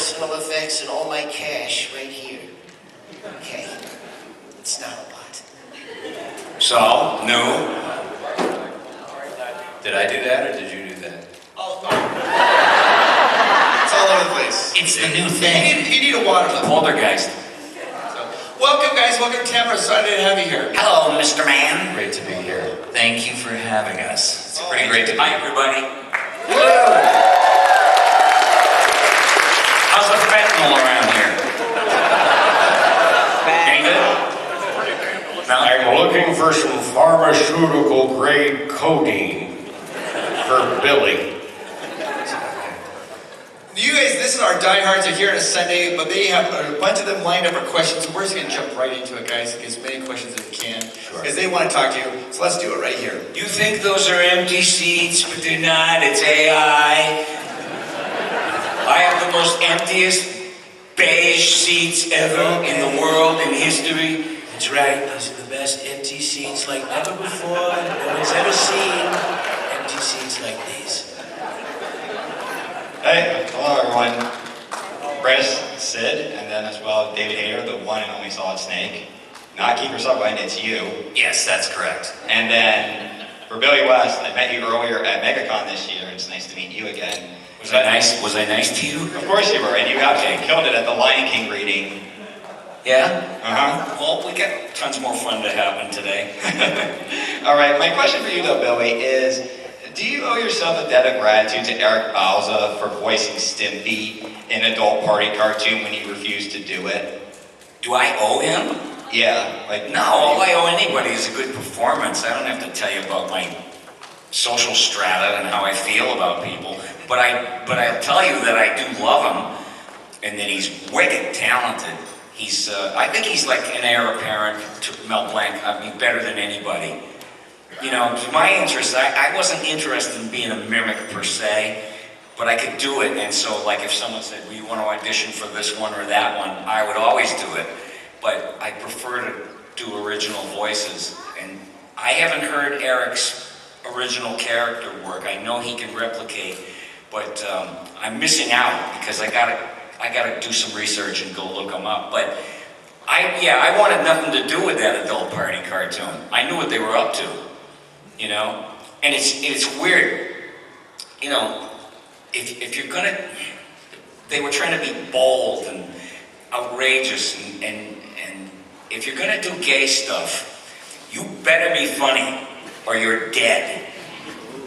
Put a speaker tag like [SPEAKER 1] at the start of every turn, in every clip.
[SPEAKER 1] personal effects and all my cash right here. Okay, it's not a lot.
[SPEAKER 2] So, no. Did I do that or did you do that?
[SPEAKER 3] Oh, it's all over the place.
[SPEAKER 1] It's the new thing.
[SPEAKER 3] You need a water level.
[SPEAKER 2] Poltergeist.
[SPEAKER 3] Welcome, guys. Welcome to Tampa. Excited to have you here.
[SPEAKER 1] Hello, Mr. Man.
[SPEAKER 2] Great to be here.
[SPEAKER 4] Thank you for having us. It's pretty great to be
[SPEAKER 2] Hi,
[SPEAKER 4] here.
[SPEAKER 2] everybody. How's the fentanyl around here? Ain't good? No?
[SPEAKER 5] I'm looking for some pharmaceutical grade codeine for Billy.
[SPEAKER 3] You guys, this is our diehards are here on a Sunday, but they have a bunch of them lined up for questions, so we're just going to jump right into it, guys, get as many questions as we can, because they want to talk to you, so let's do it right here.
[SPEAKER 4] You think those are empty seats, but they're not. It's AI. I have the most emptiest beige seats ever in the world, in history. That's right. Those are the best empty seats like never before. No one's ever seen empty seats like these.
[SPEAKER 6] Hey, hello everyone. Chris, Sid, and then as well David Hayter, the one and only Solid Snake. Not Keeper Subline, it's you.
[SPEAKER 4] Yes, that's correct.
[SPEAKER 6] And then for Billy West, I met you earlier at MegaCon this year. It's nice to meet you again.
[SPEAKER 4] Was I nice? Was I nice to you?
[SPEAKER 6] Of course you were, and you absolutely killed it at the Lion King reading.
[SPEAKER 4] Yeah?
[SPEAKER 6] Uh-huh.
[SPEAKER 4] Well, we got tons more fun to happen today.
[SPEAKER 6] All right, my question for you though, Billy, is do you owe yourself a debt of gratitude to Eric Bauza for voicing Stimpy in Adult Party cartoon when he refused to do it?
[SPEAKER 4] Do I owe him?
[SPEAKER 6] Yeah, like
[SPEAKER 4] No, all I owe anybody is a good performance. I don't have to tell you about my social strata and how I feel about people. But I'll tell you that I do love him and that he's wicked talented. He's, I think he's like an heir apparent to Mel Blanc. I mean, better than anybody. You know, my interest, I wasn't interested in being a mimic per se, but I could do it. And so, like, if someone said, well, you want to audition for this one or that one, I would always do it. But I prefer to do original voices. And I haven't heard Eric's original character work. I know he can replicate, but I'm missing out because I gotta do some research and go look him up. But I wanted nothing to do with that Adult Party cartoon. I knew what they were up to, you know? And it's weird, you know, if you're gonna, they were trying to be bold and outrageous and if you're gonna do gay stuff, you better be funny or you're dead.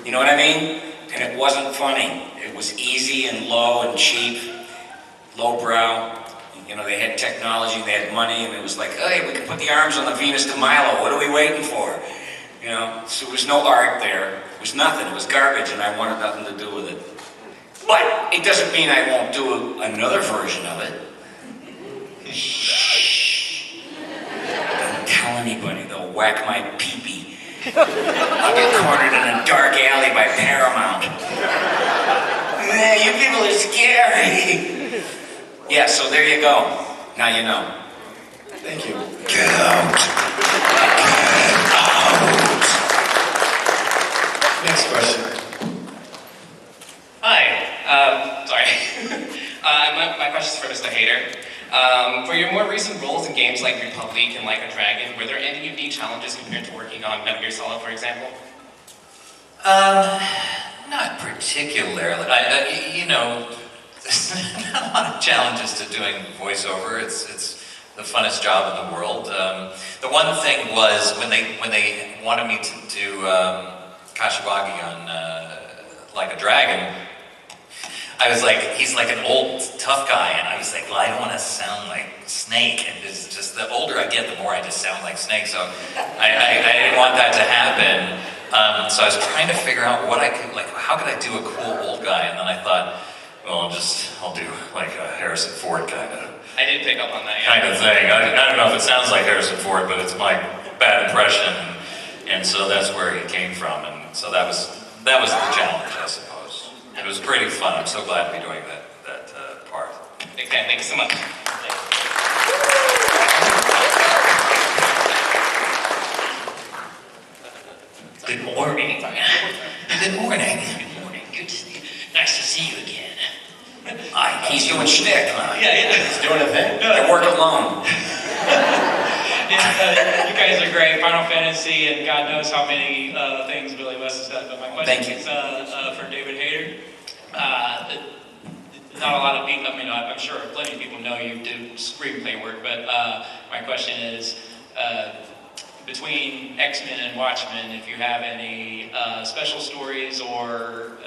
[SPEAKER 4] You know what I mean? And it wasn't funny. It was easy and low and cheap, lowbrow. You know, they had technology, they had money, and it was like, hey, we can put the arms on the Venus de Milo. What are we waiting for? You know, so there was no art there. It was nothing. It was garbage, and I wanted nothing to do with it. But it doesn't mean I won't do another version of it. Shh. Don't tell anybody. They'll whack my pee-pee. I'll get cornered in a dark alley by Paramount. You people are scary. Yeah, so there you go. Now you know.
[SPEAKER 3] Thank you.
[SPEAKER 4] Get out. Get out.
[SPEAKER 3] Next question.
[SPEAKER 7] Hi. Sorry. My question is for Mr. Hayter. For your more recent roles in games like Republic and Like a Dragon, were there any unique challenges compared to working on Metal Gear Solid, for example?
[SPEAKER 4] Not particularly. You know, there's not a lot of challenges to doing voiceover. It's the funnest job in the world. The one thing was when they wanted me to do Kashiwagi on Like a Dragon, I was like, he's like an old tough guy, and I was like, well, I don't want to sound like Snake. And it's just the older I get, the more I just sound like Snake. So I didn't want that to happen. So I was trying to figure out what I could, like, how could I do a cool old guy? And then I thought, well, I'll do like a Harrison Ford kind of.
[SPEAKER 7] I did pick up on that.
[SPEAKER 4] Kind of thing. I don't know if it sounds like Harrison Ford, but it's my bad impression, and so that's where he came from. And so that was the challenge, I suppose. It was pretty fun. I'm so glad to be doing that part.
[SPEAKER 7] Big fan. Thank you so much.
[SPEAKER 4] Good morning. Good morning.
[SPEAKER 1] Good morning. Nice to see you again.
[SPEAKER 4] I guy. He's doing shtick.
[SPEAKER 7] Yeah.
[SPEAKER 5] He's doing a thing.
[SPEAKER 4] I work alone.
[SPEAKER 8] You guys are great. Final Fantasy and God knows how many things Billy West has done. But my question
[SPEAKER 4] Thank you.
[SPEAKER 8] is for David Hayter. Not a lot of people, I mean, I'm sure plenty of people know you do screenplay work, but my question is, between X-Men and Watchmen, if you have any special stories or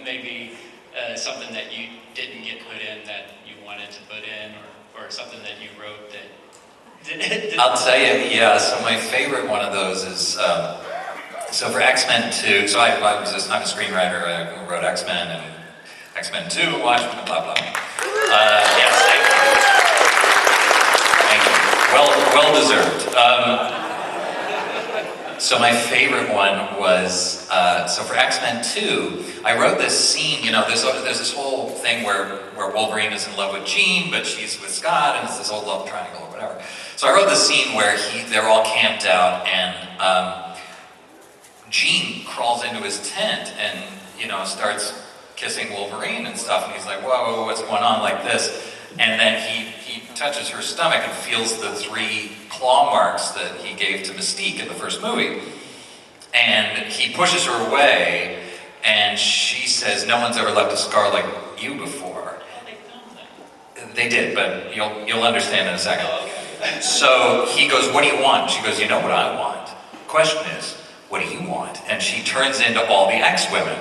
[SPEAKER 8] maybe something that you didn't get put in that you wanted to put in, or something that you wrote that
[SPEAKER 9] I'll tell you, yeah, so my favorite one of those is, so for X-Men 2, so I'm a screenwriter, I wrote X-Men and X-Men 2, Watchmen, blah, blah. Yes, thank you. Well deserved. So my favorite one was, so for X-Men 2, I wrote this scene, you know, there's this whole thing where Wolverine is in love with Jean, but she's with Scott, and it's this whole love triangle or whatever. So I wrote this scene where they're all camped out, and Jean crawls into his tent and, you know, starts kissing Wolverine and stuff, and he's like, whoa, what's going on, like this? And then he touches her stomach and feels the 3 claw marks that he gave to Mystique in the first movie. And he pushes her away, and she says, no one's ever left a scar like you before. They did, but you'll understand in a second. So he goes, what do you want? She goes, you know what I want. Question is, what do you want? And she turns into all the X-women.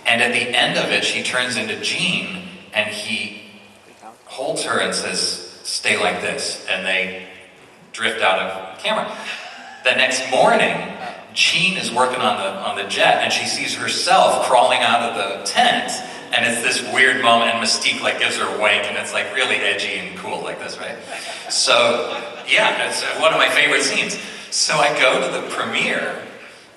[SPEAKER 9] And at the end of it, she turns into Jean, and he holds her and says, stay like this. And they drift out of camera. The next morning, Jean is working on the jet, and she sees herself crawling out of the tent, and it's this weird moment, and Mystique like gives her a wink, and it's like really edgy and cool like this, right? So, yeah, it's one of my favorite scenes. So I go to the premiere.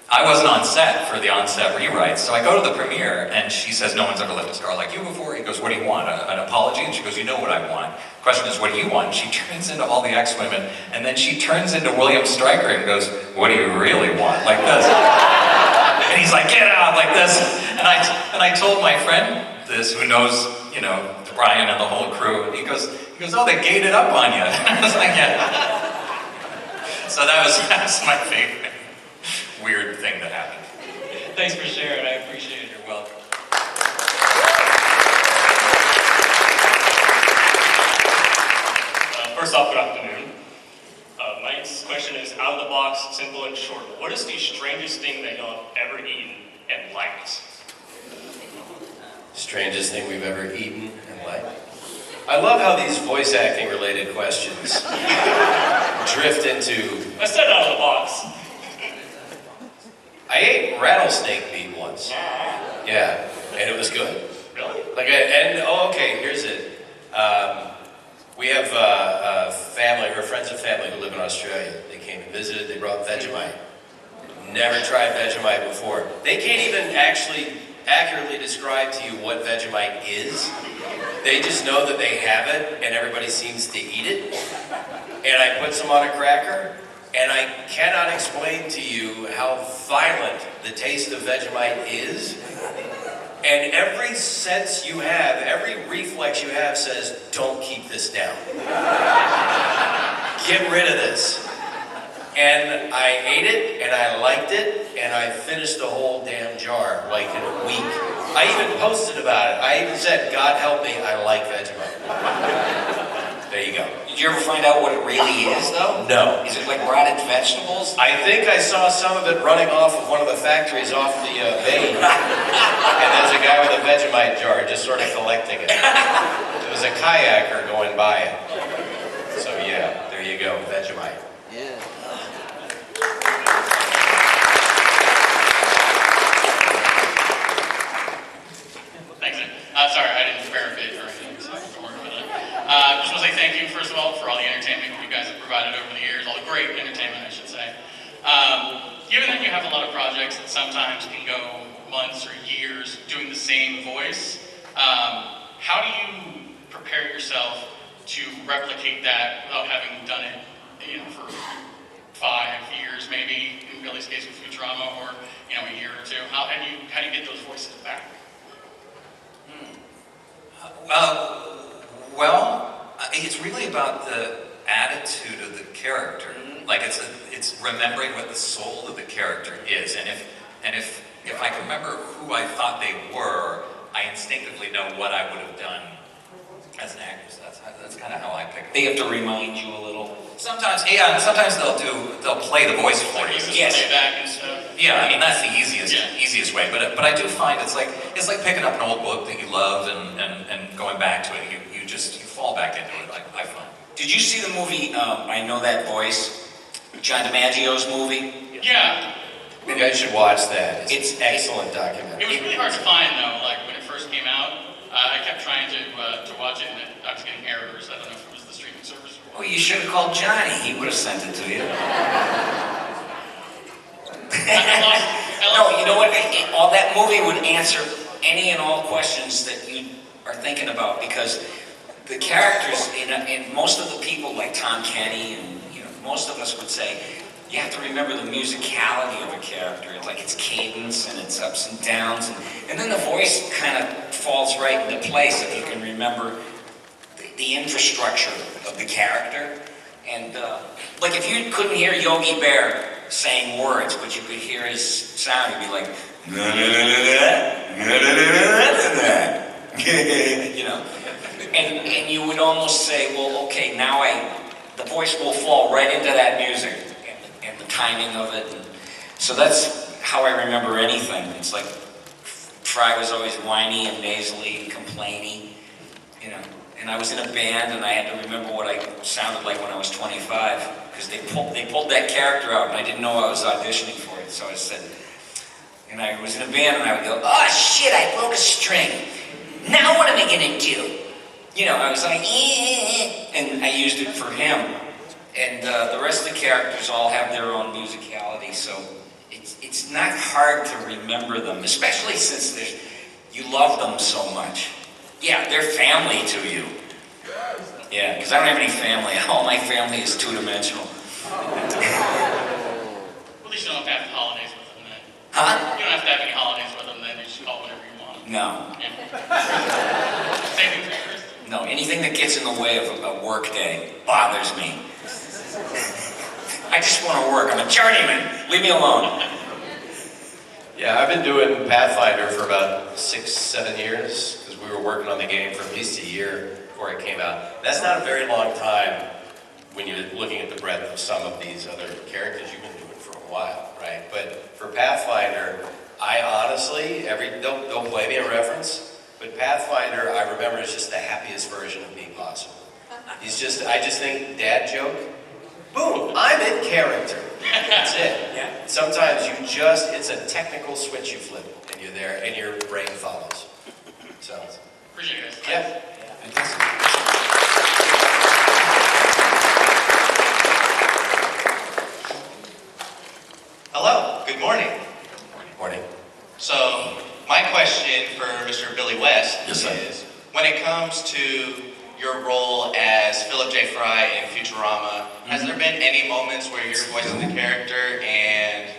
[SPEAKER 9] I wasn't on set for the on-set rewrites, so I go to the premiere, and she says, no one's ever left a scar like you before. He goes, what do you want, an apology? And she goes, you know what I want. Question is, what do you want? And she turns into all the X-women, and then she turns into William Stryker and goes, what do you really want? Like this. And he's like, get out, like this. And I told my friend this, who knows, you know, Brian and the whole crew, and he goes, oh, they gated up on you. And I was like, yeah. So that was my favorite weird thing that happened.
[SPEAKER 8] Thanks for sharing, I appreciate it.
[SPEAKER 9] You're welcome.
[SPEAKER 10] First off, good afternoon. My question is out of the box, simple and short. What is the strangest thing that y'all have ever eaten and liked?
[SPEAKER 5] Strangest thing we've ever eaten and liked. I love how these voice acting related questions drift into...
[SPEAKER 10] I said out of the box.
[SPEAKER 5] I ate rattlesnake meat once. Yeah, and it was good.
[SPEAKER 10] Really?
[SPEAKER 5] Okay, here's it. We have a family, or friends of family who live in Australia. They came and visited, they brought Vegemite. Never tried Vegemite before. They can't even actually accurately describe to you what Vegemite is. They just know that they have it, and everybody seems to eat it. And I put some on a cracker, and I cannot explain to you how violent the taste of Vegemite is. And every sense you have, every reflex you have says, don't keep this down. Get rid of this. And I ate it, and I liked it, and I finished the whole damn jar, like in a week. I even posted about it. I even said, God help me, I like Vegemite. There you go.
[SPEAKER 4] Did you ever find out what it really is, though?
[SPEAKER 5] No.
[SPEAKER 4] Is it like rotted vegetables?
[SPEAKER 5] I think I saw some of it running off of one of the factories off the bay. And there's a guy with a Vegemite jar just sort of collecting it. There was a kayaker going by it. So yeah, there you go, Vegemite.
[SPEAKER 1] Yeah.
[SPEAKER 10] Thanks. Sorry, I didn't prepare a bid or anything, so I have to work with it. Just want to say thank you, first of all, for all the entertainment you guys have provided over the years, all the great entertainment, I should say. Given that you have a lot of projects that sometimes can go months or years doing the same voice, how do you prepare yourself to replicate that without having done it, for 5 years, maybe in Billy's case with Futurama, or a year or two? How do you get those voices back?
[SPEAKER 9] It's really about the attitude of the character. Like it's remembering what the soul of the character is, and if I can remember who I thought they were, I instinctively know what I would have done as an actress. That's kind of how I pick it.
[SPEAKER 2] They have to remind you a little.
[SPEAKER 9] Sometimes, yeah, and sometimes they'll play the voice for you.
[SPEAKER 10] Yes. Playback and stuff.
[SPEAKER 9] Yeah, I mean that's the easiest way. But I do find it's like picking up an old book that you loved and going back to it. You fall back into it. I find.
[SPEAKER 2] Did you see the movie, I Know That Voice? John DiMaggio's movie?
[SPEAKER 10] Yeah.
[SPEAKER 5] You guys should watch that.
[SPEAKER 2] It's
[SPEAKER 5] excellent
[SPEAKER 10] It
[SPEAKER 5] documentary.
[SPEAKER 10] was really hard to find though, like when it first came out. I kept trying to watch it and I was getting errors. I don't know if it was the streaming service or
[SPEAKER 2] Oh, you should have called Johnny. He would have sent it to you. No, you know what? All that movie would answer any and all questions that you are thinking about, because the characters and most of the people like Tom Kenny and most of us would say you have to remember the musicality of a character. It's like its cadence and its ups and downs, and then the voice kind of falls right into place if you can remember the infrastructure of the character. And like if you couldn't hear Yogi Bear saying words, but you could hear his sound, you'd be like, and you would almost say, well, okay, now the voice will fall right into that music and the timing of it. And so that's how I remember anything. It's like Fry was always whiny and nasally and complainy, And I was in a band, and I had to remember what I sounded like when I was 25, because they pulled that character out, and I didn't know I was auditioning for it. So I said, and I was in a band, and I would go, "Oh shit, I broke a string. Now what am I gonna do?" I was like, and I used it for him. And the rest of the characters all have their own musicality, so it's not hard to remember them, especially since you love them so much. Yeah, they're family to you. Yeah, because I don't have any family. All my family is two-dimensional.
[SPEAKER 10] Well, at least you don't have to have holidays with them then.
[SPEAKER 2] Huh?
[SPEAKER 10] You don't have to have any holidays with them then. You just call whenever you want.
[SPEAKER 2] No.
[SPEAKER 10] Yeah. Same thing for yours.
[SPEAKER 2] No, anything that gets in the way of a work day bothers me. I just want to work. I'm a journeyman. Leave me alone.
[SPEAKER 5] Yeah, I've been doing Pathfinder for about 6-7 years, because we were working on the game for at least a year before it came out. That's not a very long time when you're looking at the breadth of some of these other characters you've been doing for a while, right? But for Pathfinder, I honestly, don't play me a reference, but Pathfinder, I remember, is just the happiest version of me possible. I just think, dad joke, boom, I'm in character. That's it.
[SPEAKER 2] Yeah.
[SPEAKER 5] Sometimes it's a technical switch you flip, and you're there, and your brain follows. So,
[SPEAKER 10] Appreciate it, guys.
[SPEAKER 5] yeah.
[SPEAKER 11] Hello, good morning.
[SPEAKER 5] Morning.
[SPEAKER 11] So, my question for Mr. Billy West
[SPEAKER 2] Yes, sir.
[SPEAKER 11] is, when it comes to your role as Philip J. Fry in Futurama, has there been any moments where you're voicing the character and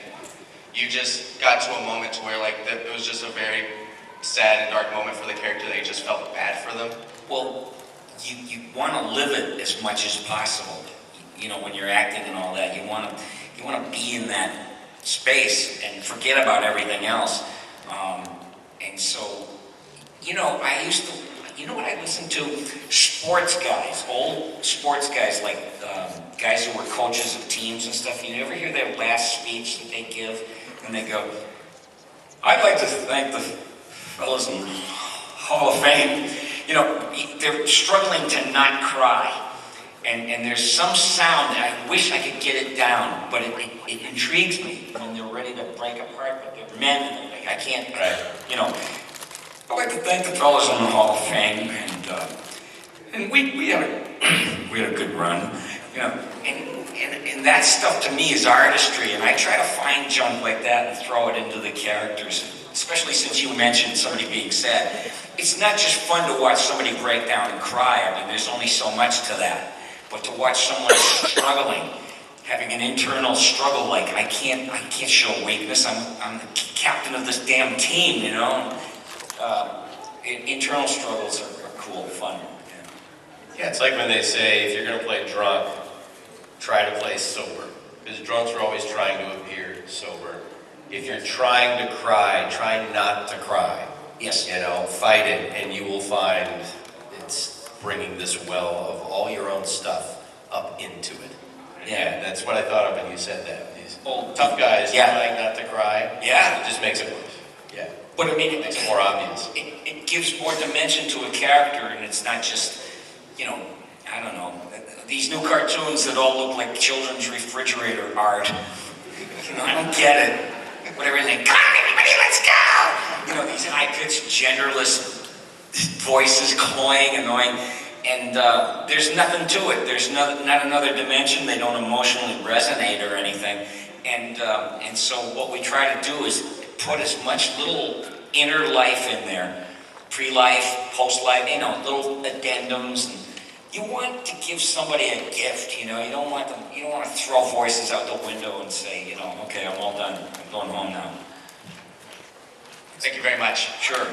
[SPEAKER 11] you just got to a moment to where it was just a very sad and dark moment for the character that you just felt bad for them?
[SPEAKER 2] Well, you want to live it as much as possible. When you're acting and all that, you want to be in that space and forget about everything else. And so, I used to. You know what I listen to? Sports guys, old sports guys, like guys who were coaches of teams and stuff. You ever hear their last speech that they give? And they go, "I'd like to thank the fellows in the Hall of Fame." They're struggling to not cry. And there's some sound, I wish I could get it down, but it intrigues me when they're ready to break apart, but they're men, and I can't, I'd like to thank the fellows in the Hall of Fame, and we had a good run, and that stuff to me is artistry, and I try to find junk like that and throw it into the characters, especially since you mentioned somebody being sad. It's not just fun to watch somebody break down and cry. I mean, there's only so much to that, but to watch someone struggling, having an internal struggle, like I can't show weakness. I'm the captain of this damn team, Internal struggles are
[SPEAKER 5] Yeah, it's like when they say, if you're going to play drunk, try to play sober. Because drunks are always trying to appear sober. If you're trying to cry, try not to cry.
[SPEAKER 2] Yes.
[SPEAKER 5] You know, fight it, and you will find it's bringing this well of all your own stuff up into it.
[SPEAKER 2] Yeah.
[SPEAKER 5] That's what I thought of when you said that. These tough guys trying not to cry.
[SPEAKER 2] Yeah.
[SPEAKER 5] It just makes it worse. Yeah.
[SPEAKER 2] But I mean, it
[SPEAKER 5] makes it more obvious.
[SPEAKER 2] It gives more dimension to a character, and it's not just, you know, I don't know, these new cartoons that all look like children's refrigerator art. You know, I don't get it. What everything, come on everybody, let's go! You know, these high-pitched, genderless voices, cloying, annoying, and there's nothing to it. There's not another dimension. They don't emotionally resonate or anything. And so what we try to do is put as much little inner life in there, pre-life, post-life, you know, little addendums. And you want to give somebody a gift, you know. You don't want to throw voices out the window and say, you know, okay, I'm all done. I'm going home now.
[SPEAKER 11] Thank you very much.
[SPEAKER 2] Sure.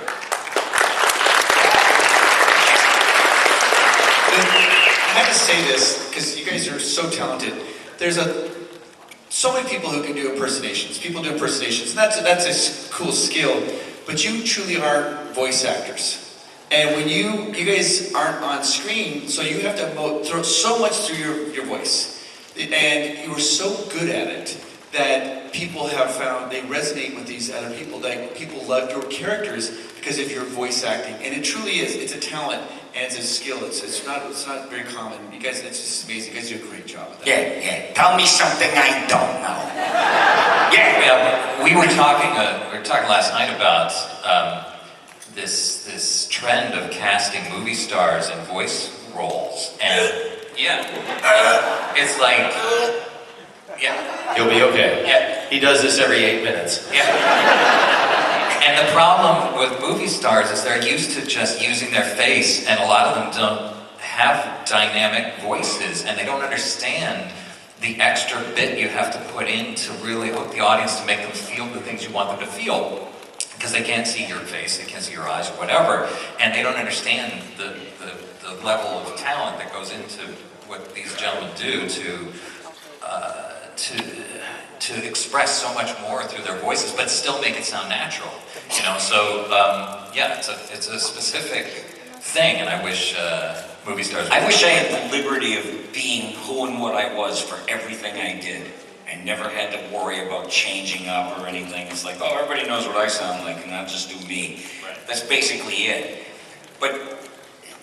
[SPEAKER 3] I have to say this, because you guys are so talented. There's so many people who can do impersonations. People do impersonations, and that's a cool skill, but you truly are voice actors. And when you guys aren't on screen, so you have to throw so much through your voice. And you are so good at it that people have found they resonate with these other people. Like, people love your characters because of your voice acting. And it truly is. It's a talent and it's a skill. It's not very common. You guys, it's just amazing. You guys do a great job with that.
[SPEAKER 2] Yeah. Tell me something I don't know.
[SPEAKER 9] Yeah, we were talking last night about this trend of casting movie stars in voice roles, and it's like,
[SPEAKER 5] He'll be okay.
[SPEAKER 9] Yeah.
[SPEAKER 5] He does this every 8 minutes.
[SPEAKER 9] Yeah. And the problem with movie stars is they're used to just using their face, and a lot of them don't have dynamic voices, and they don't understand the extra bit you have to put in to really hook the audience to make them feel the things you want them to feel. Because they can't see your face, they can't see your eyes or whatever, and they don't understand the level of talent that goes into what these gentlemen do to express so much more through their voices, but still make it sound natural. You know, so it's a specific thing, and I wish movie stars.
[SPEAKER 2] I wish I had the liberty of being who and what I was for everything I did. I never had to worry about changing up or anything. It's like, oh, everybody knows what I sound like, and I'll just do me. Right. That's basically it. But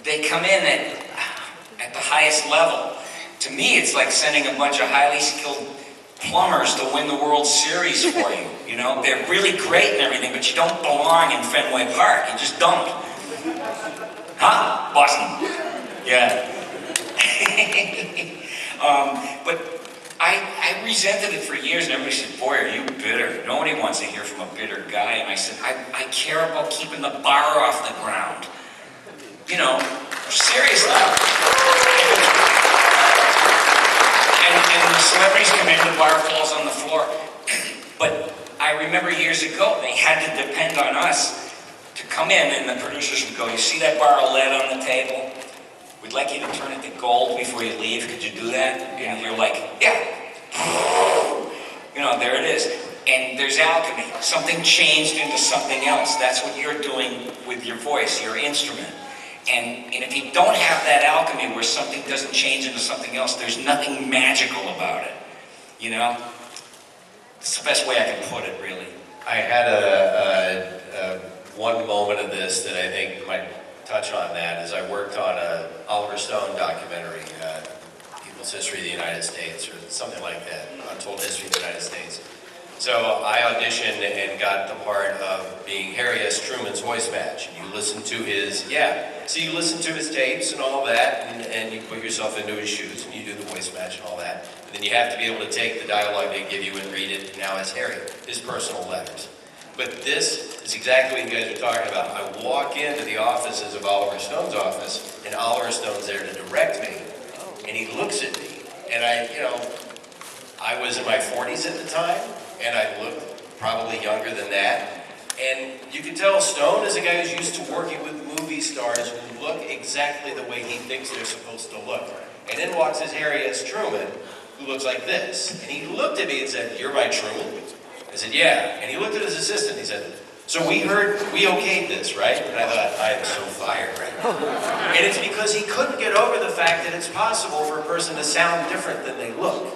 [SPEAKER 2] they come in at the highest level. To me, it's like sending a bunch of highly skilled plumbers to win the World Series for you. You know, they're really great and everything, but you don't belong in Fenway Park. You just don't. Huh? Boston. Yeah. But I resented it for years, and everybody said, boy, are you bitter? Nobody wants to hear from a bitter guy. And I said, I care about keeping the bar off the ground. You know, seriously. And the celebrities come in, the bar falls on the floor. But I remember years ago, they had to depend on us to come in, and the producers would go, you see that bar of lead on the table? We'd like you to turn it to gold before you leave. Could you do that? And you're like, yeah. You know, there it is. And there's alchemy. Something changed into something else. That's what you're doing with your voice, your instrument. And if you don't have that alchemy where something doesn't change into something else, there's nothing magical about it. You know? It's the best way I can put it, really.
[SPEAKER 5] I had one moment of this that I think might touch on that is I worked on a Oliver Stone documentary, People's History of the United States, or something like that, Untold History of the United States. So I auditioned and got the part of being Harry S. Truman's voice match. And you listen to his, so you listen to his tapes and all that, and you put yourself into his shoes, and you do the voice match and all that. And then you have to be able to take the dialogue they give you and read it now as Harry, his personal letters. But this is exactly what you guys are talking about. I walk into the offices of Oliver Stone's office, and Oliver Stone's there to direct me, and he looks at me, and I was in my 40s at the time, and I looked probably younger than that, And you can tell Stone is a guy who's used to working with movie stars who look exactly the way he thinks they're supposed to look. And then walks his Harry S. Truman, who looks like this. And he looked at me and said, "You're my Truman?" I said, "Yeah." And he looked at his assistant and he said, "So we okayed this, right?" And I thought, I am so fired right now. And it's because he couldn't get over the fact that it's possible for a person to sound different than they look.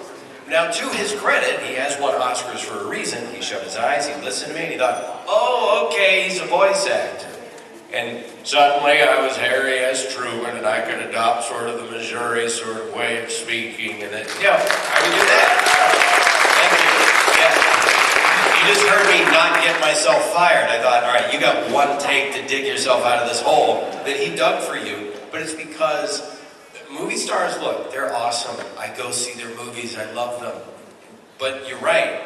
[SPEAKER 5] Now, to his credit, he has won Oscars for a reason. He shut his eyes, he listened to me, and he thought, "Oh, okay, he's a voice actor." And suddenly I was Harry S. Truman, and I could adopt sort of the Missouri sort of way of speaking, and then, I could do that. Thank you. Yeah. You just heard me not get myself fired. I thought, all right, you got one take to dig yourself out of this hole that he dug for you, but it's because movie stars, look, they're awesome. I go see their movies, I love them. But you're right,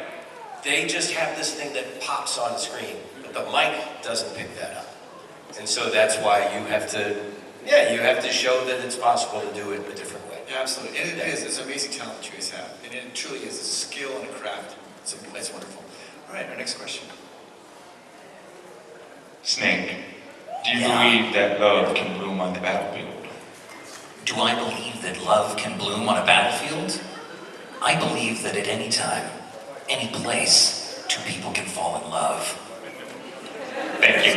[SPEAKER 5] they just have this thing that pops on the screen, but the mic doesn't pick that up. And so that's why you have to show that it's possible to do it a different way.
[SPEAKER 3] Yeah, absolutely. And it's an amazing talent you guys have. And it truly is a skill and a craft. It's wonderful. All right, our next question.
[SPEAKER 6] Snake, do you believe that love can bloom on the battlefield?
[SPEAKER 9] Do I believe that love can bloom on a battlefield? I believe that at any time, any place, two people can fall in love.
[SPEAKER 6] Thank you.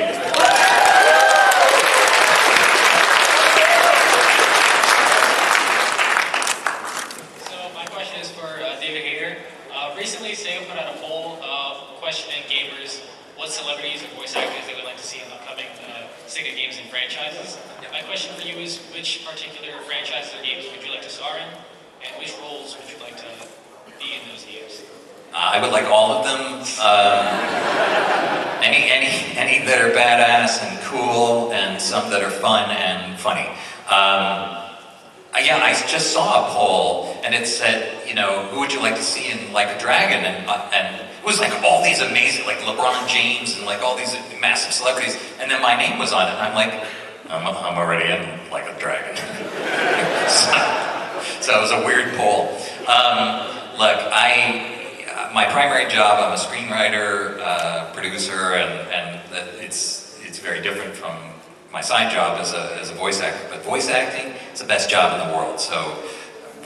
[SPEAKER 8] So my question is for David Hayter. Recently, Sega put out a poll questioning gamers what celebrities or voice actors they would like to see in upcoming Sega games and franchises. My question for you is, which particular franchises or games would you like to star in, and which roles would you like to be in those games?
[SPEAKER 9] I would like all of them. Any that are badass and cool, and some that are fun and funny. Yeah, I just saw a poll, and it said, who would you like to see in Like a Dragon? And it was like all these amazing, like LeBron James and like all these massive celebrities, and then my name was on it. And I'm like, I'm already in Like a Dragon. so it was a weird poll. Look, my primary job, I'm a screenwriter, producer, and it's very different from my side job as a voice actor. But voice acting is the best job in the world. So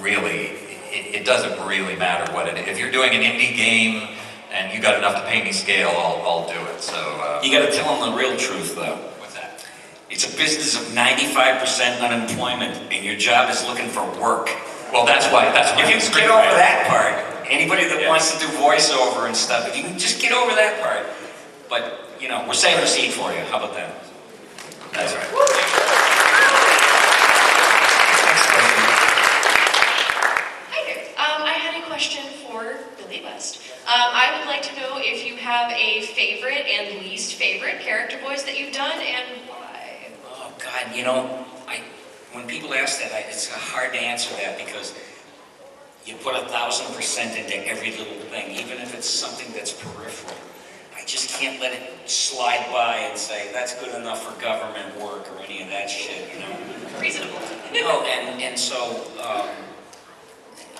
[SPEAKER 9] really, it doesn't really matter what it is. If you're doing an indie game and you got enough to pay me scale, I'll do it. So
[SPEAKER 2] you got to tell them the real truth, though.
[SPEAKER 9] What's that?
[SPEAKER 2] It's a business of 95% unemployment, and your job is looking for work.
[SPEAKER 9] Well, that's why.
[SPEAKER 2] If you can get over that part, anybody that wants to do voiceover and stuff, if you can just get over that part. But we're saving a seat for you. How about that?
[SPEAKER 9] That's right.
[SPEAKER 12] Hi there. I had a question for Billy West. I would like to know if you have a favorite and least favorite character voice that you've done, and why.
[SPEAKER 2] Oh God, when people ask that, it's hard to answer that because you put 1,000% into every little thing, even if it's something that's peripheral. I just can't let it slide by and say that's good enough for government work or any of that shit.
[SPEAKER 12] Reasonable.
[SPEAKER 2] No, and so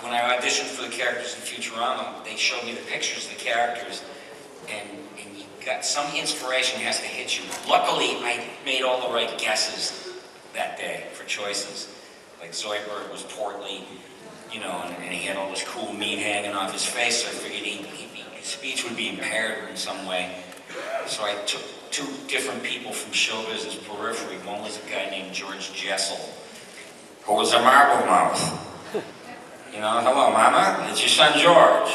[SPEAKER 2] when I auditioned for the characters in Futurama, they showed me the pictures of the characters, and you got some inspiration has to hit you. Luckily, I made all the right guesses that day for choices. Like Zoidberg was portly, and he had all this cool meat hanging off his face, so I figured his speech would be impaired in some way. So I took two different people from show business periphery. One was a guy named George Jessel, who was a marble mouth. Hello, Mama, it's your son George.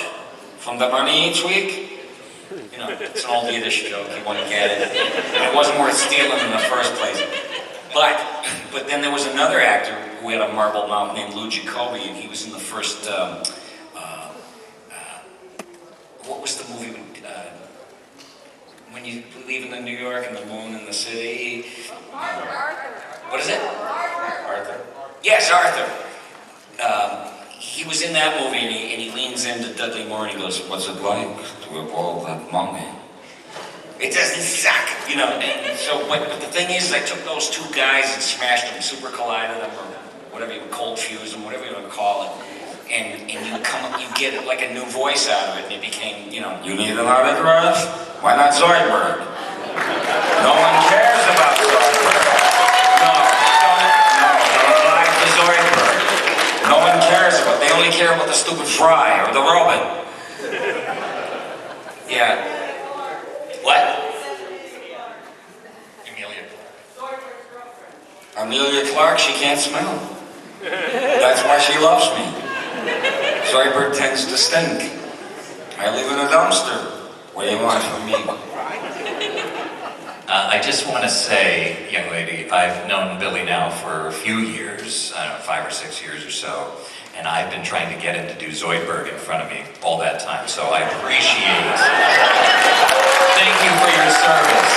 [SPEAKER 2] From the money each week? It's an old Yiddish joke, you wouldn't get it. It wasn't worth stealing in the first place. But then there was another actor who had a marble mouth named Lou Jacoby, and he was in the first, what was the movie when you believe in the New York and the moon and the city? What is it?
[SPEAKER 5] Arthur?
[SPEAKER 2] Yes, Arthur. He was in that movie, and he leans into Dudley Moore and he goes, "What's it like to have all that money?" It doesn't suck, And so, but the thing is, I took those two guys and smashed them, super collided them, or whatever you would cold fuse them, whatever you want to call it, and you get like a new voice out of it, and it became, you need an autograph? Why not Zoidberg? No one cares about Zoidberg. No, don't lie to Zoidberg. No one cares about, they only care about the stupid fry or the robot. Yeah. What? Amelia Clark, she can't smell. That's why she loves me. Zoidberg tends to stink. I live in a dumpster. What do you want from me?
[SPEAKER 9] I just want to say, young lady, I've known Billy now for a few years, I don't know, 5 or 6 years or so, and I've been trying to get him to do Zoidberg in front of me all that time, so I appreciate it. Thank you for your service.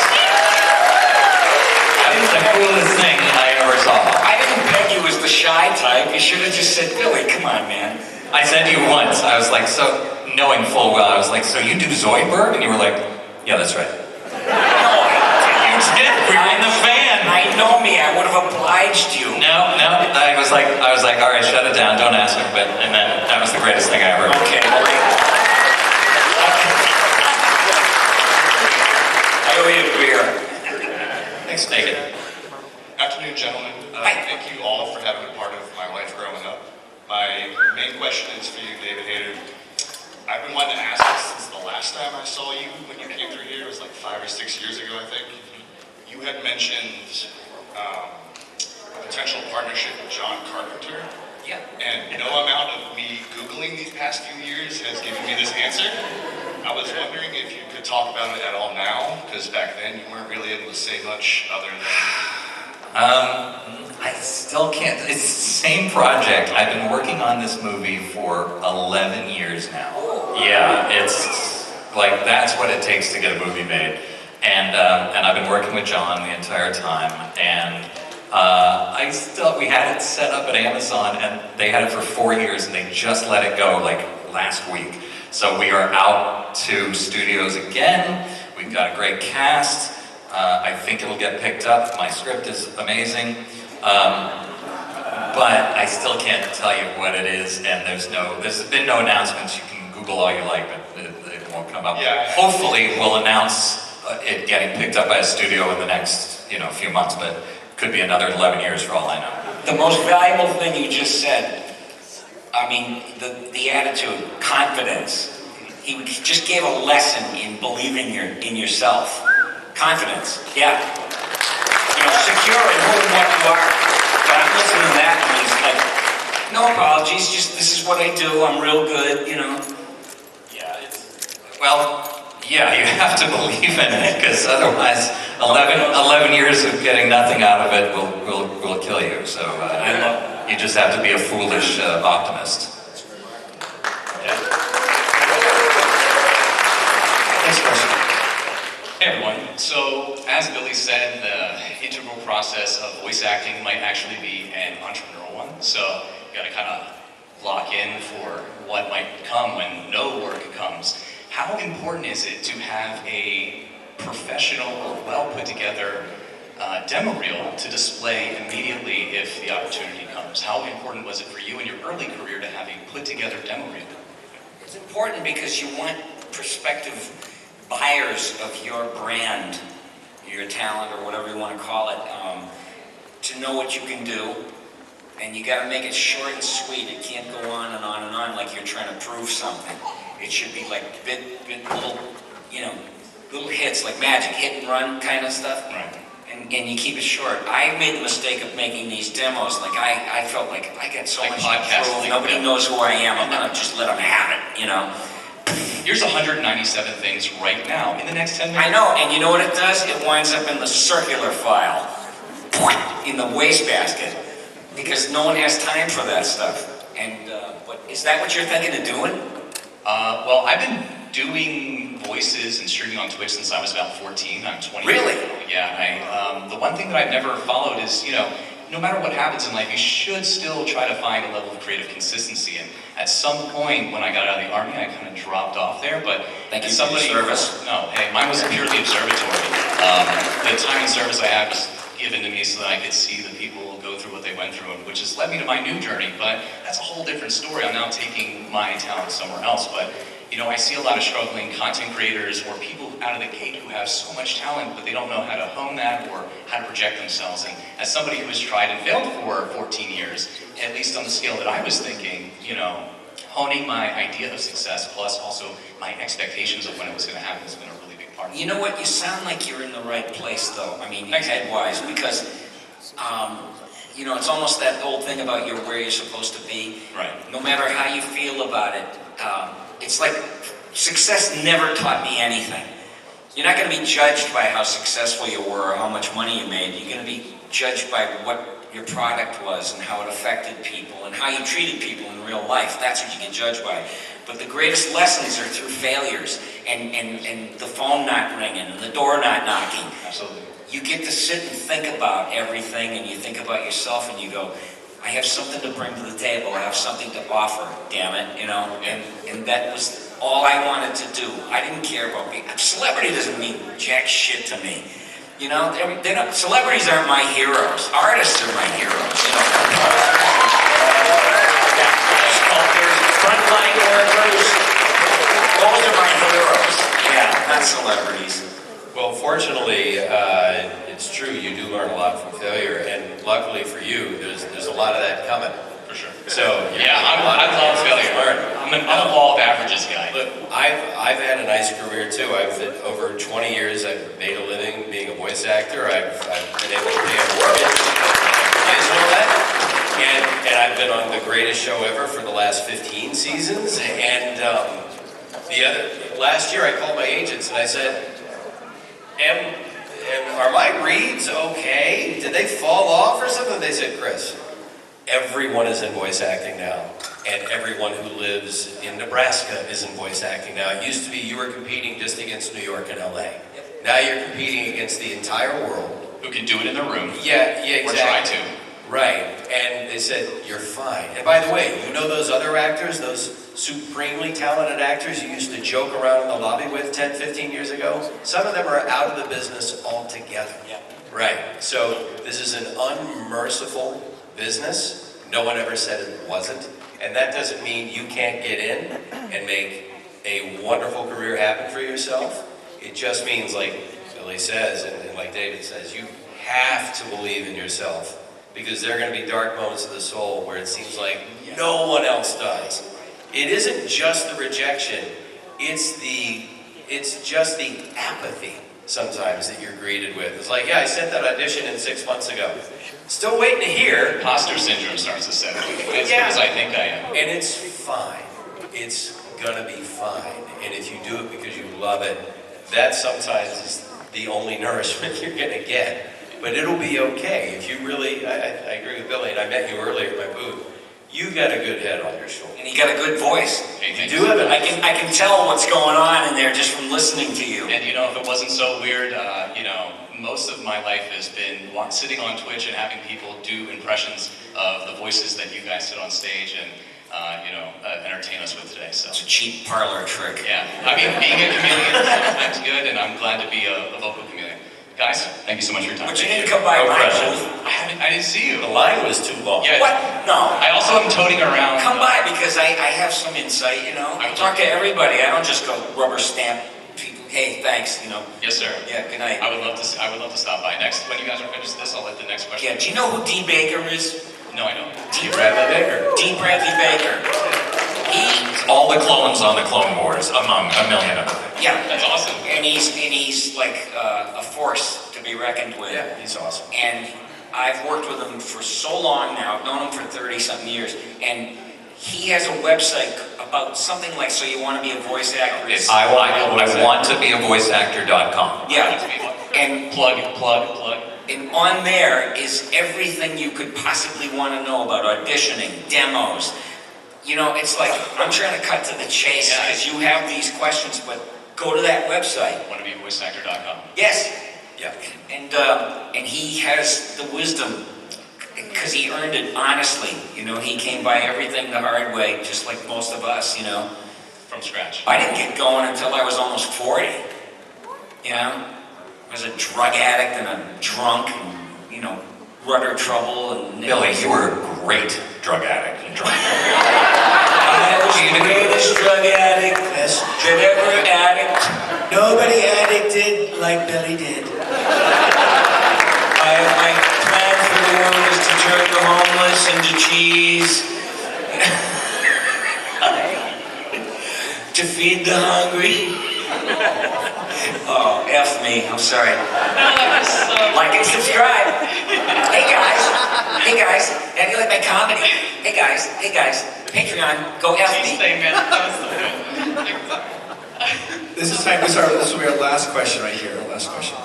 [SPEAKER 9] That was the coolest thing I ever saw.
[SPEAKER 2] I didn't peg you as the shy type. You should have just said, Billy, come on, man.
[SPEAKER 9] I said to you once, I was like, so, knowing full well, I was like, so you do Zoidberg? And you were like, yeah, that's right. You did, we were in the van.
[SPEAKER 2] I know me, I would have obliged you.
[SPEAKER 9] No, I was like, all right, shut it down, don't ask him, and then that was the greatest thing I ever heard.
[SPEAKER 2] Okay, great. I owe you a beer.
[SPEAKER 9] Thanks, Megan.
[SPEAKER 13] Afternoon, gentlemen. Thank you all for having been part of my life growing up. My main question is for you, David Hayter. I've been wanting to ask this since the last time I saw you when you came through here. It was like 5 or 6 years ago, I think. You had mentioned a potential partnership with John Carpenter.
[SPEAKER 2] Yeah.
[SPEAKER 13] And no amount of me Googling these past few years has given me this answer. I was wondering if you could talk about it at all now, because back then you weren't really able to say much other than...
[SPEAKER 9] I still can't, it's the same project. I've been working on this movie for 11 years now. Yeah, it's like, that's what it takes to get a movie made. And I've been working with John the entire time, and we had it set up at Amazon, and they had it for 4 years, and they just let it go like last week. So we are out to studios again. We've got a great cast. I think it'll get picked up. My script is amazing. But I still can't tell you what it is, and there's been no announcements. You can Google all you like, but it won't come up.
[SPEAKER 13] Yeah.
[SPEAKER 9] Hopefully we'll announce it getting picked up by a studio in the next, few months, but could be another 11 years for all I know.
[SPEAKER 2] The most valuable thing you just said, I mean, the attitude, confidence. He just gave a lesson in believing in yourself. Confidence, yeah. Secure in who and what you are. But I'm listening to that and it's like, no apologies, just this is what I do, I'm real good,
[SPEAKER 9] Yeah, you have to believe in it, because otherwise 11 years of getting nothing out of it will kill you. So you just have to be a foolish optimist.
[SPEAKER 10] Yeah.
[SPEAKER 9] Next question.
[SPEAKER 10] Hey everyone, so as Billy said, the integral process of voice acting might actually be an entrepreneurial one, so you gotta kind of lock in for what might come when no work comes. How important is it to have a professional or well put together demo reel to display immediately if the opportunity comes? How important was it for you in your early career to have a put together demo reel?
[SPEAKER 2] It's important because you want prospective buyers of your brand, your talent, or whatever you want to call it, to know what you can do. And you got to make it short and sweet. It can't go on and on and on like you're trying to prove something. It should be like little hits, like magic, hit and run kind of stuff.
[SPEAKER 10] Right.
[SPEAKER 2] And you keep it short. I made the mistake of making these demos. Like I felt like I got so much to prove. Nobody knows who I am. I'm gonna just let them have it.
[SPEAKER 10] Here's 197 things right now in the next 10 minutes.
[SPEAKER 2] I know, and you know what it does? It winds up in the circular file, in the wastebasket, because no one has time for that stuff. And but is that what you're thinking of doing?
[SPEAKER 10] Well, I've been doing voices and streaming on Twitch since I was about 14. I'm 20.
[SPEAKER 2] Really?
[SPEAKER 10] Yeah. The one thing that I've never followed is, no matter what happens in life, you should still try to find a level of creative consistency. And at some point, when I got out of the Army, I kind of dropped off there. But
[SPEAKER 2] thank you for your service.
[SPEAKER 10] No, hey, mine was purely observatory. The time in service I had was given to me so that I could see the people go through what they went through, which has led me to my new journey. But that's a whole different story. I'm now taking my talent somewhere else. But
[SPEAKER 7] I see a lot of struggling content creators or people out of the gate who have so much talent, but they don't know how to hone that or how to project themselves. And as somebody who has tried and failed for 14 years, at least on the scale that I was thinking, honing my idea of success plus also my expectations of when it was going to happen has been a really big part of it.
[SPEAKER 2] You know what? You sound like you're in the right place, though. I mean, head-wise, because, it's almost that old thing about you're where you're supposed to be.
[SPEAKER 7] Right.
[SPEAKER 2] No matter how you feel about it, it's like success never taught me anything. You're not going to be judged by how successful you were or how much money you made. You're going to be judged by what your product was and how it affected people and how you treated people in real life. That's what you get judged by. But the greatest lessons are through failures and the phone not ringing and the door not knocking.
[SPEAKER 7] Absolutely.
[SPEAKER 2] You get to sit and think about everything, and you think about yourself and you go, I have something to bring to the table. I have something to offer, damn it, and that was all I wanted to do. I didn't care about being, celebrity doesn't mean jack shit to me. They're not, celebrities aren't my heroes. Artists are my heroes. Sculptors, frontline workers, those are my heroes. Yeah, not celebrities.
[SPEAKER 5] Well, fortunately, it's true, you do learn a lot from failure, and luckily for you, there's a lot of that coming.
[SPEAKER 7] For sure.
[SPEAKER 5] So,
[SPEAKER 7] yeah, I love failure. I'm a law of averages guy.
[SPEAKER 5] Look, I've had a nice career too. Over 20 years, I've made a living being a voice actor. I've been able to pay a mortgage, and all that. And I've been on the greatest show ever for the last 15 seasons. And last year, I called my agents and I said, are my reads okay? Did they fall off or something? They said, Chris, everyone is in voice acting now. And everyone who lives in Nebraska is in voice acting now. It used to be you were competing just against New York and LA. Now you're competing against the entire world.
[SPEAKER 7] Who can do it in their room.
[SPEAKER 5] Yeah, exactly.
[SPEAKER 7] Or try to.
[SPEAKER 5] Right. And they said, you're fine. And by the way, those other actors, those supremely talented actors you used to joke around in the lobby with 10, 15 years ago? Some of them are out of the business altogether.
[SPEAKER 2] Yeah.
[SPEAKER 5] Right. So this is an unmerciful business. No one ever said it wasn't. And that doesn't mean you can't get in and make a wonderful career happen for yourself. It just means, like Billy says, and like David says, you have to believe in yourself. Because there are going to be dark moments of the soul where it seems like no one else does. It isn't just the rejection, it's just the apathy sometimes that you're greeted with. It's like, yeah, I sent that audition in 6 months ago. Still waiting to hear.
[SPEAKER 7] Imposter syndrome starts to set in. As good as I think I am.
[SPEAKER 5] And it's fine. It's gonna be fine. And if you do it because you love it, that sometimes is the only nourishment you're gonna get. But it'll be okay. If you really, I agree with Billy, and I met you earlier at my booth, you got a good head on your shoulder.
[SPEAKER 2] And you got a good voice.
[SPEAKER 5] You do have it.
[SPEAKER 2] I can tell what's going on in there just from listening to you.
[SPEAKER 7] And if it wasn't so weird, most of my life has been sitting on Twitch and having people do impressions of the voices that you guys sit on stage and entertain us with today. So
[SPEAKER 2] it's a cheap parlor trick.
[SPEAKER 7] Yeah, I mean, being a chameleon is sometimes good, and I'm glad to be a vocal chameleon. Guys, thank you so much for your time.
[SPEAKER 2] But you didn't come by my booth.
[SPEAKER 7] I didn't see you.
[SPEAKER 5] The line was too long.
[SPEAKER 7] Yeah.
[SPEAKER 2] What? No.
[SPEAKER 7] I also am toting around.
[SPEAKER 2] Come by because I have some insight, I talk to everybody. I don't just go rubber stamp people. Hey, thanks,
[SPEAKER 7] Yes, sir.
[SPEAKER 2] Yeah, good night.
[SPEAKER 7] I would love to stop by. Next, when you guys are finished with this, I'll let the next question.
[SPEAKER 2] Yeah, do you know who D. Baker is?
[SPEAKER 7] No, I don't.
[SPEAKER 5] D. Bradley Baker.
[SPEAKER 2] D. Bradley Baker.
[SPEAKER 9] All the clones on the Clone Wars, among a million other things.
[SPEAKER 2] Yeah.
[SPEAKER 7] That's awesome.
[SPEAKER 2] And he's like a force to be reckoned with.
[SPEAKER 5] Yeah, he's awesome.
[SPEAKER 2] And I've worked with him for so long now. I've known him for 30-something years. And he has a website about something like, so you want to be a voice actor?
[SPEAKER 9] It's I want to be a voice actor.com.
[SPEAKER 2] Yeah. And
[SPEAKER 7] plug.
[SPEAKER 2] And on there is everything you could possibly want to know about auditioning, demos. It's like, I'm trying to cut to the chase because you have these questions, but go to that website.
[SPEAKER 7] WannaBeVoiceActor.com.
[SPEAKER 2] Yes.
[SPEAKER 5] Yeah.
[SPEAKER 2] And he has the wisdom because he earned it honestly. He came by everything the hard way, just like most of us,
[SPEAKER 7] From scratch.
[SPEAKER 2] I didn't get going until I was almost 40. I was a drug addict and a drunk and, rudder trouble and...
[SPEAKER 9] Billy, you were a great drug addict and drunk.
[SPEAKER 2] I was the greatest drug addict. listen to cheese. To feed the hungry. Oh, F me, I'm sorry. Like and subscribe. Hey guys, have you like my comedy? Hey guys, Patreon, go F me.
[SPEAKER 3] This will be our last question right here. Our last question.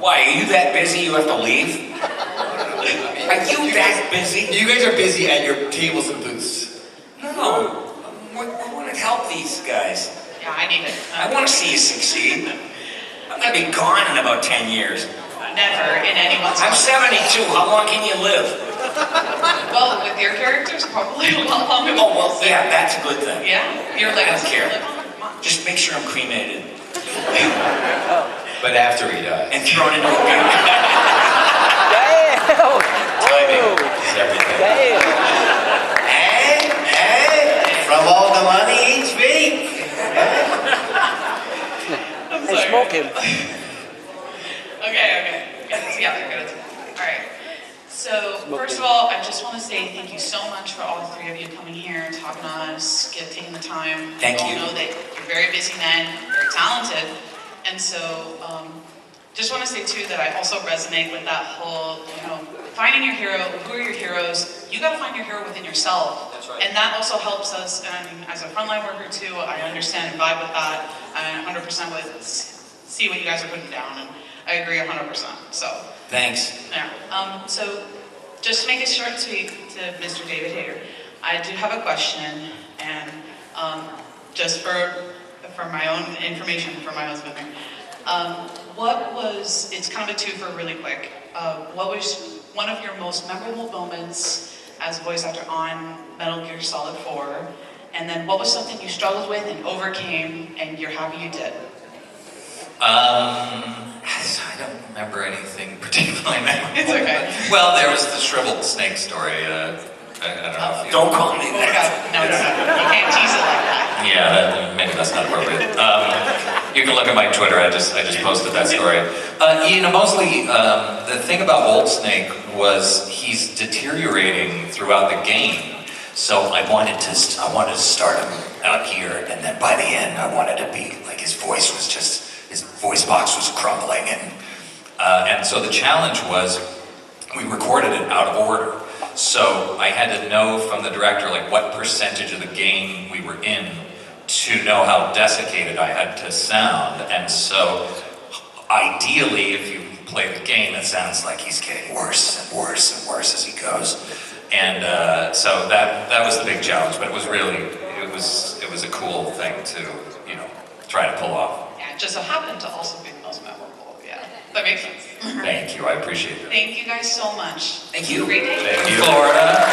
[SPEAKER 2] Why, are you that busy you have to leave? Are you that busy?
[SPEAKER 3] You guys are busy at your tables and booths.
[SPEAKER 2] No, I want to help these guys.
[SPEAKER 10] Yeah, I need it.
[SPEAKER 2] I want to see you succeed. I'm going to be gone in about 10 years.
[SPEAKER 10] Never in anyone's
[SPEAKER 2] I'm 72. How long can you live?
[SPEAKER 10] Well, with your characters, probably a lot longer.
[SPEAKER 2] Oh, well, yeah, that's a good thing.
[SPEAKER 10] Yeah? You're
[SPEAKER 2] I
[SPEAKER 10] like,
[SPEAKER 2] don't care. Just make sure I'm cremated.
[SPEAKER 5] But after he dies.
[SPEAKER 2] And thrown into a bin.
[SPEAKER 5] Timing is everything.
[SPEAKER 1] And from all the money each week.
[SPEAKER 10] I'm sorry.
[SPEAKER 14] Smoking.
[SPEAKER 10] Okay. Get it together. All right. So, first of all, I just want to say thank you so much for all three of you coming here and talking to us, taking the time.
[SPEAKER 2] Thank you.
[SPEAKER 10] We all know that you're very busy men, very talented. And so, just want to say too that I also resonate with that whole, finding your hero. Who are your heroes? You got to find your hero within yourself.
[SPEAKER 3] That's right.
[SPEAKER 10] And that also helps us. And I mean, as a frontline worker too, I understand and vibe with that. I 100% would see what you guys are putting down, and I agree 100%. So.
[SPEAKER 2] Thanks.
[SPEAKER 10] Yeah. So, just to make it short and sweet to Mr. David Hayter, I do have a question, and just for my own information for my husband. It's kind of a twofer really quick. What was one of your most memorable moments as a voice actor on Metal Gear Solid 4? And then what was something you struggled with and overcame and you're happy you did?
[SPEAKER 9] I don't remember anything particularly now.
[SPEAKER 10] It's okay.
[SPEAKER 9] Well, there was the shriveled snake story. I don't know if you...
[SPEAKER 2] Don't call me that.
[SPEAKER 10] No, it's not. You can't tease it like that.
[SPEAKER 9] Yeah, maybe that's not appropriate. You can look at my Twitter. I just posted that story. Mostly the thing about Old Snake was he's deteriorating throughout the game. So I wanted to start him out here, and then by the end, I wanted to be like his voice box was crumbling, and so the challenge was we recorded it out of order. So I had to know from the director like what percentage of the game we were in to know how desiccated I had to sound. And so ideally, if you play the game, it sounds like he's getting worse and worse and worse as he goes. And so that was the big challenge. But it was a cool thing to try to pull off.
[SPEAKER 10] Yeah, it just so happened to also be the most memorable. Yeah, that makes sense.
[SPEAKER 9] Thank you. I appreciate it.
[SPEAKER 10] Thank you guys so much.
[SPEAKER 2] Thank you.
[SPEAKER 10] Great day.
[SPEAKER 9] Thank you, Florida.